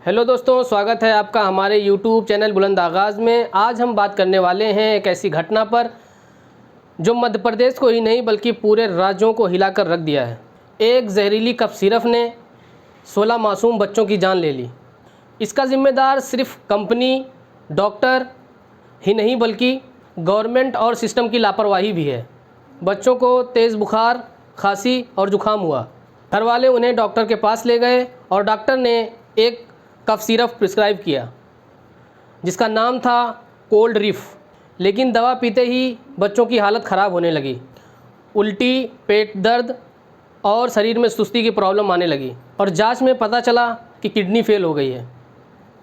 Hello दोस्तों, स्वागत है आपका हमारे यूट्यूब चैनल बुलंद आगाज़ में। आज हम बात करने वाले हैं एक ऐसी घटना पर जो मध्य प्रदेश को ही नहीं बल्कि पूरे राज्यों को हिलाकर रख दिया है। एक जहरीली कफ सिरप ने 16 मासूम बच्चों की जान ले ली। इसका जिम्मेदार सिर्फ कंपनी, डॉक्टर ही नहीं बल्कि गवर्नमेंट और सिस्टम की लापरवाही भी है। बच्चों को तेज़ बुखार, खांसी और जुकाम हुआ। घर वाले उन्हें डॉक्टर के पास ले गए और डॉक्टर ने एक कफ सिरप प्रिस्क्राइब किया जिसका नाम था कोल्ड रिफ। लेकिन दवा पीते ही बच्चों की हालत ख़राब होने लगी। उल्टी, पेट दर्द और शरीर में सुस्ती की प्रॉब्लम आने लगी और जांच में पता चला कि किडनी फेल हो गई है।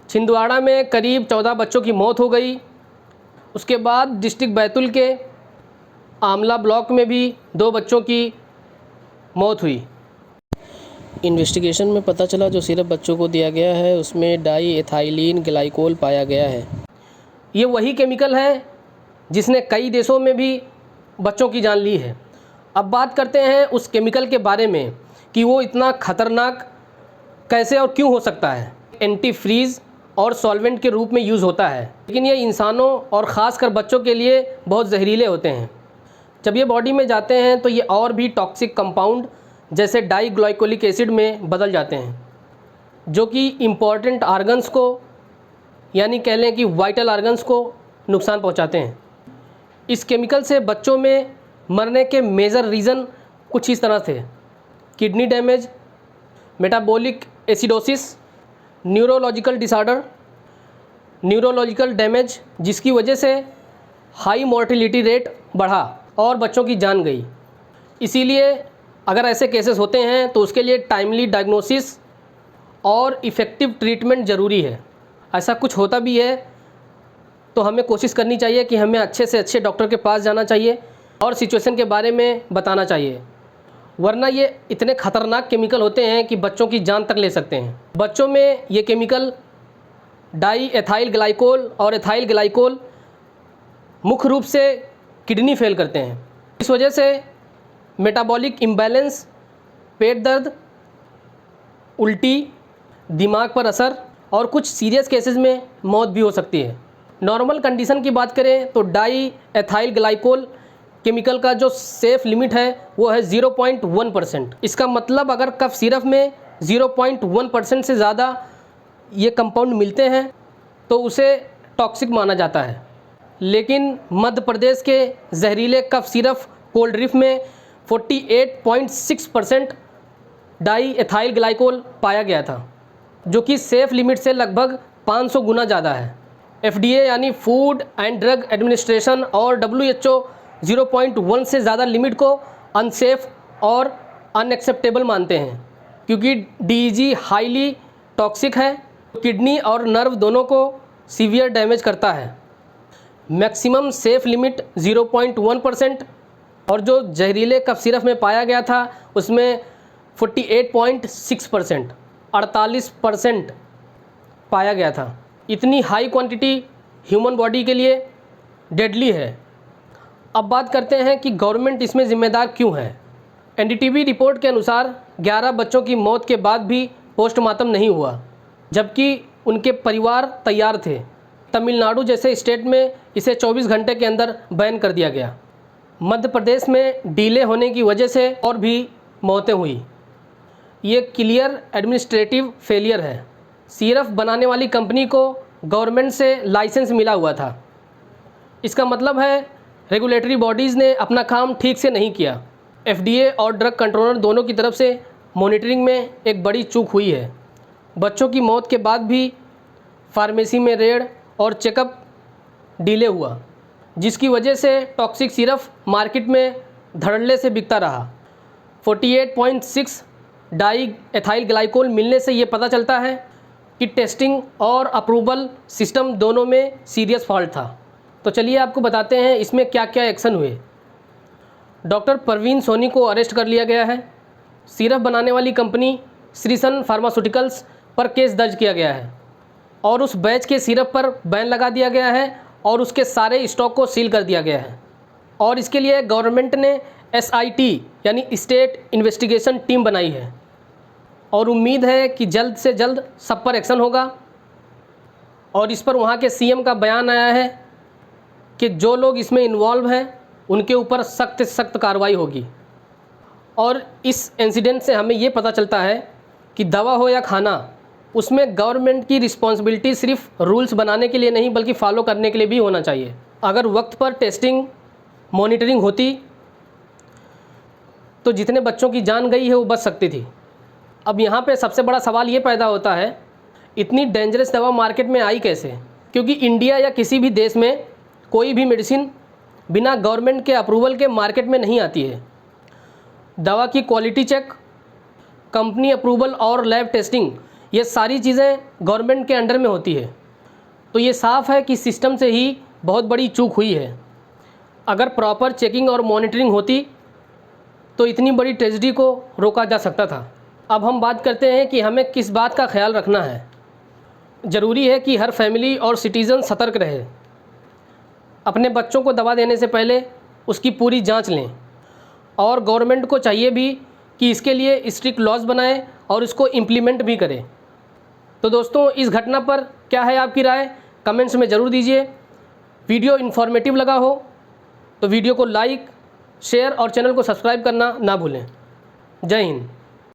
छिंदवाड़ा में करीब 14 बच्चों की मौत हो गई। उसके बाद डिस्ट्रिक्ट बैतूल के आमला ब्लॉक में भी 2 बच्चों की मौत हुई। इन्वेस्टिगेशन में पता चला जो सिरप बच्चों को दिया गया है उसमें डाई एथाइलिन ग्लाइकोल पाया गया है। ये वही केमिकल है जिसने कई देशों में भी बच्चों की जान ली है। अब बात करते हैं उस केमिकल के बारे में कि वो इतना खतरनाक कैसे और क्यों हो सकता है। एंटी फ्रीज और सॉल्वेंट के रूप में यूज़ होता है, लेकिन ये इंसानों और ख़ासकर बच्चों के लिए बहुत जहरीले होते हैं। जब ये बॉडी में जाते हैं तो ये और भी टॉक्सिक कंपाउंड जैसे डाईग्लाइकोलिक एसिड में बदल जाते हैं जो कि इम्पॉर्टेंट आर्गन्स को, यानी कह लें कि वाइटल आर्गन्स को नुकसान पहुंचाते हैं। इस केमिकल से बच्चों में मरने के मेजर रीज़न कुछ इस तरह थे: kidney damage, metabolic acidosis, neurological disorder, neurological damage जिसकी वजह से हाई मोर्टेलिटी रेट बढ़ा और बच्चों की जान गई। इसीलिए अगर ऐसे केसेस होते हैं तो उसके लिए टाइमली डायग्नोसिस और इफ़ेक्टिव ट्रीटमेंट ज़रूरी है। ऐसा कुछ होता भी है तो हमें कोशिश करनी चाहिए कि हमें अच्छे से अच्छे डॉक्टर के पास जाना चाहिए और सिचुएशन के बारे में बताना चाहिए, वरना ये इतने ख़तरनाक केमिकल होते हैं कि बच्चों की जान तक ले सकते हैं। बच्चों में ये केमिकल डाई एथाइल ग्लाइकोल और एथाइल ग्लाइकोल मुख्य रूप से किडनी फेल करते हैं। इस वजह से मेटाबॉलिक इम्बैलेंस, पेट दर्द, उल्टी, दिमाग पर असर और कुछ सीरियस केसेस में मौत भी हो सकती है। नॉर्मल कंडीशन की बात करें तो डाई एथाइल ग्लाइकोल केमिकल का जो सेफ लिमिट है वो है 0.1%। इसका मतलब अगर कफ सिरप में 0.1% से ज़्यादा ये कंपाउंड मिलते हैं तो उसे टॉक्सिक माना जाता है। लेकिन मध्य प्रदेश के जहरीले कफ सिरप कोल्ड रिफ में 48.6% डाई एथाइल ग्लाइकोल पाया गया था, जो कि सेफ लिमिट से लगभग 500 गुना ज़्यादा है। FDA यानी फूड एंड ड्रग एडमिनिस्ट्रेशन और WHO 0.1 से ज़्यादा लिमिट को अनसेफ और अनएक्सेप्टेबल मानते हैं, क्योंकि DEG हाईली टॉक्सिक है, किडनी और नर्व दोनों को सीवियर डैमेज करता है। मैक्सिमम सेफ लिमिट 0.1% और जो जहरीले कफ सिरप में पाया गया था उसमें 48.6%, 48% पाया गया था। इतनी हाई क्वांटिटी ह्यूमन बॉडी के लिए डेडली है। अब बात करते हैं कि गवर्नमेंट इसमें ज़िम्मेदार क्यों है। NDTV रिपोर्ट के अनुसार 11 बच्चों की मौत के बाद भी पोस्टमार्टम नहीं हुआ, जबकि उनके परिवार तैयार थे। तमिलनाडु जैसे स्टेट में इसे 24 घंटे के अंदर बैन कर दिया गया। मध्य प्रदेश में डिले होने की वजह से और भी मौतें हुई। ये क्लियर एडमिनिस्ट्रेटिव फेलियर है। सिरप बनाने वाली कंपनी को गवर्नमेंट से लाइसेंस मिला हुआ था। इसका मतलब है रेगुलेटरी बॉडीज़ ने अपना काम ठीक से नहीं किया। FDA और ड्रग कंट्रोलर दोनों की तरफ से मॉनिटरिंग में एक बड़ी चूक हुई है। बच्चों की मौत के बाद भी फार्मेसी में रेड और चेकअप डिले हुआ, जिसकी वजह से टॉक्सिक सिरप मार्केट में धड़ल्ले से बिकता रहा। 48.6 डाई एथाइल ग्लाइकोल मिलने से ये पता चलता है कि टेस्टिंग और अप्रूवल सिस्टम दोनों में सीरियस फॉल्ट था। तो चलिए आपको बताते हैं इसमें क्या क्या एक्शन हुए। डॉक्टर परवीन सोनी को अरेस्ट कर लिया गया है। सिरप बनाने वाली कंपनी श्रीसन फार्मास्यूटिकल्स पर केस दर्ज किया गया है और उस बैच के सिरप पर बैन लगा दिया गया है और उसके सारे स्टॉक को सील कर दिया गया है। और इसके लिए गवर्नमेंट ने SIT यानी स्टेट इन्वेस्टिगेशन टीम बनाई है। और उम्मीद है कि जल्द से जल्द सब पर एक्शन होगा। और इस पर वहाँ के सीएम का बयान आया है कि जो लोग इसमें इन्वॉल्व हैं उनके ऊपर सख्त से सख्त कार्रवाई होगी। और इस इंसिडेंट से हमें ये पता चलता है कि दवा हो या खाना, उसमें गवर्नमेंट की रिस्पॉन्सिबिलिटी सिर्फ रूल्स बनाने के लिए नहीं बल्कि फॉलो करने के लिए भी होना चाहिए। अगर वक्त पर टेस्टिंग मॉनिटरिंग होती तो जितने बच्चों की जान गई है वो बच सकती थी। अब यहाँ पे सबसे बड़ा सवाल ये पैदा होता है, इतनी डेंजरस दवा मार्केट में आई कैसे? क्योंकि इंडिया या किसी भी देश में कोई भी मेडिसिन बिना गवर्नमेंट के अप्रूवल के मार्केट में नहीं आती है। दवा की क्वालिटी चेक, कंपनी अप्रूवल और लैब टेस्टिंग, ये सारी चीज़ें गवर्नमेंट के अंडर में होती है। तो ये साफ़ है कि सिस्टम से ही बहुत बड़ी चूक हुई है। अगर प्रॉपर चेकिंग और मॉनिटरिंग होती तो इतनी बड़ी ट्रेजेडी को रोका जा सकता था। अब हम बात करते हैं कि हमें किस बात का ख्याल रखना है। ज़रूरी है कि हर फैमिली और सिटीज़न सतर्क रहे, अपने बच्चों को दवा देने से पहले उसकी पूरी जांच लें। और गवर्नमेंट को चाहिए भी कि इसके लिए स्ट्रिक्ट लॉज बनाए और इसको इम्प्लीमेंट भी करें। तो दोस्तों, इस घटना पर क्या है आपकी राय, कमेंट्स में ज़रूर दीजिए। वीडियो इन्फॉर्मेटिव लगा हो तो वीडियो को लाइक, शेयर और चैनल को सब्सक्राइब करना ना भूलें। जय हिंद।